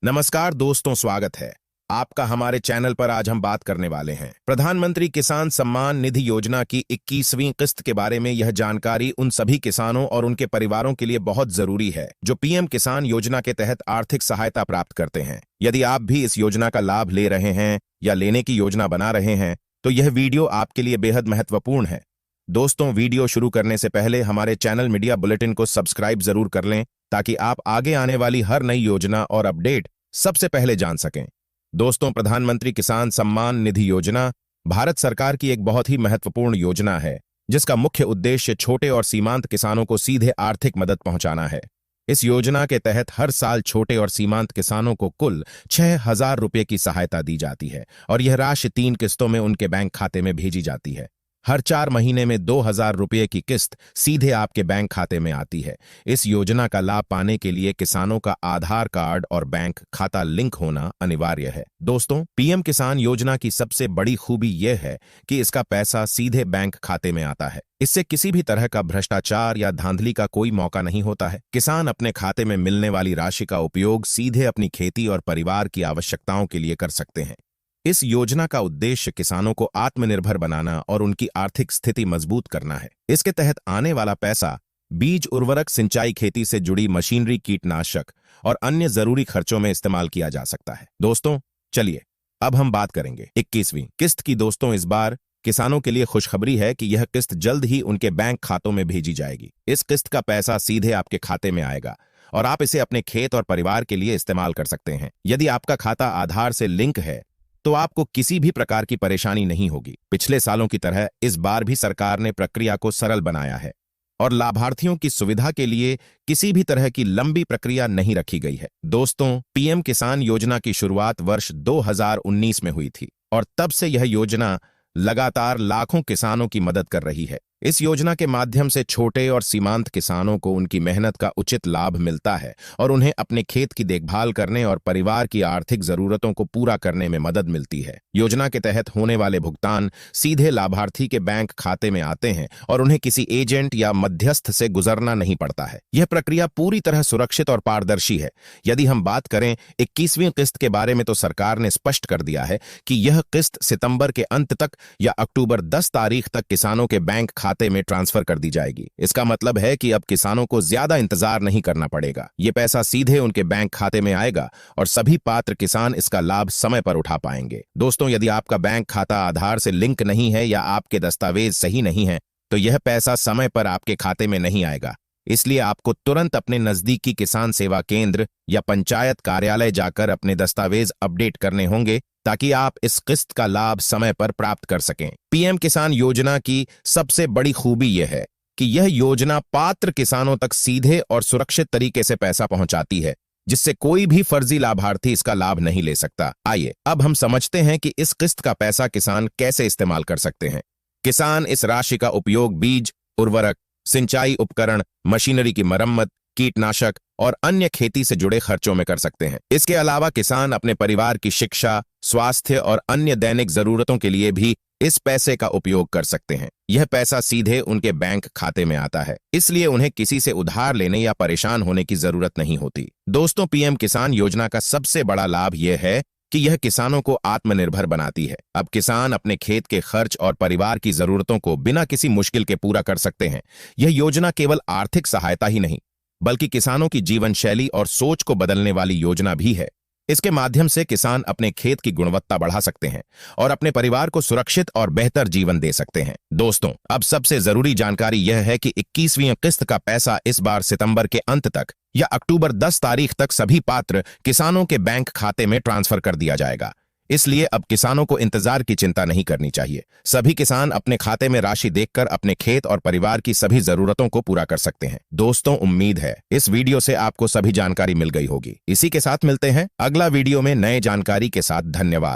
नमस्कार दोस्तों, स्वागत है आपका हमारे चैनल पर। आज हम बात करने वाले हैं प्रधानमंत्री किसान सम्मान निधि योजना की 21वीं किस्त के बारे में। यह जानकारी उन सभी किसानों और उनके परिवारों के लिए बहुत जरूरी है जो पीएम किसान योजना के तहत आर्थिक सहायता प्राप्त करते हैं। यदि आप भी इस योजना का लाभ ले रहे हैं या लेने की योजना बना रहे हैं तो यह वीडियो आपके लिए बेहद महत्वपूर्ण है। दोस्तों, वीडियो शुरू करने से पहले हमारे चैनल मीडिया बुलेटिन को सब्सक्राइब जरूर कर लें ताकि आप आगे आने वाली हर नई योजना और अपडेट सबसे पहले जान सकें। दोस्तों, प्रधानमंत्री किसान सम्मान निधि योजना भारत सरकार की एक बहुत ही महत्वपूर्ण योजना है जिसका मुख्य उद्देश्य छोटे और सीमांत किसानों को सीधे आर्थिक मदद पहुंचाना है। इस योजना के तहत हर साल छोटे और सीमांत किसानों को कुल 6,000 रुपये की सहायता दी जाती है और यह राशि 3 किस्तों में उनके बैंक खाते में भेजी जाती है। हर 4 महीने में 2,000 रुपये की किस्त सीधे आपके बैंक खाते में आती है। इस योजना का लाभ पाने के लिए किसानों का आधार कार्ड और बैंक खाता लिंक होना अनिवार्य है। दोस्तों, पीएम किसान योजना की सबसे बड़ी खूबी यह है कि इसका पैसा सीधे बैंक खाते में आता है। इससे किसी भी तरह का भ्रष्टाचार या धांधली का कोई मौका नहीं होता है। किसान अपने खाते में मिलने वाली राशि का उपयोग सीधे अपनी खेती और परिवार की आवश्यकताओं के लिए कर सकते हैं। इस योजना का उद्देश्य किसानों को आत्मनिर्भर बनाना और उनकी आर्थिक स्थिति मजबूत करना है। इसके तहत आने वाला पैसा बीज, उर्वरक, सिंचाई, खेती से जुड़ी मशीनरी, कीटनाशक और अन्य जरूरी खर्चों में इस्तेमाल किया जा सकता है। दोस्तों, चलिए अब हम बात करेंगे 21वीं किस्त की। दोस्तों, इस बार किसानों के लिए खुशखबरी है कि यह किस्त जल्द ही उनके बैंक खातों में भेजी जाएगी। इस किस्त का पैसा सीधे आपके खाते में आएगा और आप इसे अपने खेत और परिवार के लिए इस्तेमाल कर सकते हैं। यदि आपका खाता आधार से लिंक है तो आपको किसी भी प्रकार की परेशानी नहीं होगी। पिछले सालों की तरह इस बार भी सरकार ने प्रक्रिया को सरल बनाया है और लाभार्थियों की सुविधा के लिए किसी भी तरह की लंबी प्रक्रिया नहीं रखी गई है। दोस्तों, पीएम किसान योजना की शुरुआत वर्ष 2019 में हुई थी और तब से यह योजना लगातार लाखों किसानों की मदद कर रही है। इस योजना के माध्यम से छोटे और सीमांत किसानों को उनकी मेहनत का उचित लाभ मिलता है और उन्हें अपने खेत की देखभाल करने और परिवार की आर्थिक जरूरतों को पूरा करने में मदद मिलती है। योजना के तहत होने वाले भुगतान सीधे लाभार्थी के बैंक खाते में आते हैं और उन्हें किसी एजेंट या मध्यस्थ से गुजरना नहीं पड़ता है। यह प्रक्रिया पूरी तरह सुरक्षित और पारदर्शी है। यदि हम बात करें 21वीं किस्त के बारे में तो सरकार ने स्पष्ट कर दिया है कि यह किस्त सितंबर के अंत तक या अक्टूबर 10 तारीख तक किसानों के बैंक खाते में ट्रांसफर कर दी जाएगी। इसका मतलब है कि अब किसानों को ज्यादा इंतजार नहीं करना पड़ेगा। ये पैसा सीधे उनके बैंक खाते में आएगा और सभी पात्र किसान इसका लाभ समय पर उठा पाएंगे। दोस्तों, यदि आपका बैंक खाता आधार से लिंक नहीं है या आपके दस्तावेज सही नहीं है तो यह पैसा समय पर आपके खाते में नहीं आएगा। इसलिए आपको तुरंत अपने नजदीकी किसान सेवा केंद्र या पंचायत कार्यालय जाकर अपने दस्तावेज अपडेट करने होंगे ताकि आप इस किस्त का लाभ समय पर प्राप्त कर सकें। पीएम किसान योजना की सबसे बड़ी खूबी यह है कि यह योजना पात्र किसानों तक सीधे और सुरक्षित तरीके से पैसा पहुंचाती है, जिससे कोई भी फर्जी लाभार्थी इसका लाभ नहीं ले सकता। आइए अब हम समझते हैं कि इस किस्त का पैसा किसान कैसे इस्तेमाल कर सकते हैं। किसान इस राशि का उपयोग बीज, उर्वरक, सिंचाई उपकरण, मशीनरी की मरम्मत, कीटनाशक और अन्य खेती से जुड़े खर्चों में कर सकते हैं। इसके अलावा किसान अपने परिवार की शिक्षा, स्वास्थ्य और अन्य दैनिक जरूरतों के लिए भी इस पैसे का उपयोग कर सकते हैं। यह पैसा सीधे उनके बैंक खाते में आता है, इसलिए उन्हें किसी से उधार लेने या परेशान होने की जरूरत नहीं होती। दोस्तों, पीएम किसान योजना का सबसे बड़ा लाभ यह है कि यह किसानों को आत्मनिर्भर बनाती है। अब किसान अपने खेत के खर्च और परिवार की जरूरतों को बिना किसी मुश्किल के पूरा कर सकते हैं। यह योजना केवल आर्थिक सहायता ही नहीं बल्कि किसानों की जीवन शैली और सोच को बदलने वाली योजना भी है। इसके माध्यम से किसान अपने खेत की गुणवत्ता बढ़ा सकते हैं और अपने परिवार को सुरक्षित और बेहतर जीवन दे सकते हैं। दोस्तों, अब सबसे जरूरी जानकारी यह है कि 21वीं किस्त का पैसा इस बार सितंबर के अंत तक या अक्टूबर 10 तारीख तक सभी पात्र किसानों के बैंक खाते में ट्रांसफर कर दिया जाएगा। इसलिए अब किसानों को इंतजार की चिंता नहीं करनी चाहिए। सभी किसान अपने खाते में राशि देखकर अपने खेत और परिवार की सभी जरूरतों को पूरा कर सकते हैं। दोस्तों, उम्मीद है इस वीडियो से आपको सभी जानकारी मिल गई होगी। इसी के साथ मिलते हैं अगला वीडियो में नए जानकारी के साथ। धन्यवाद।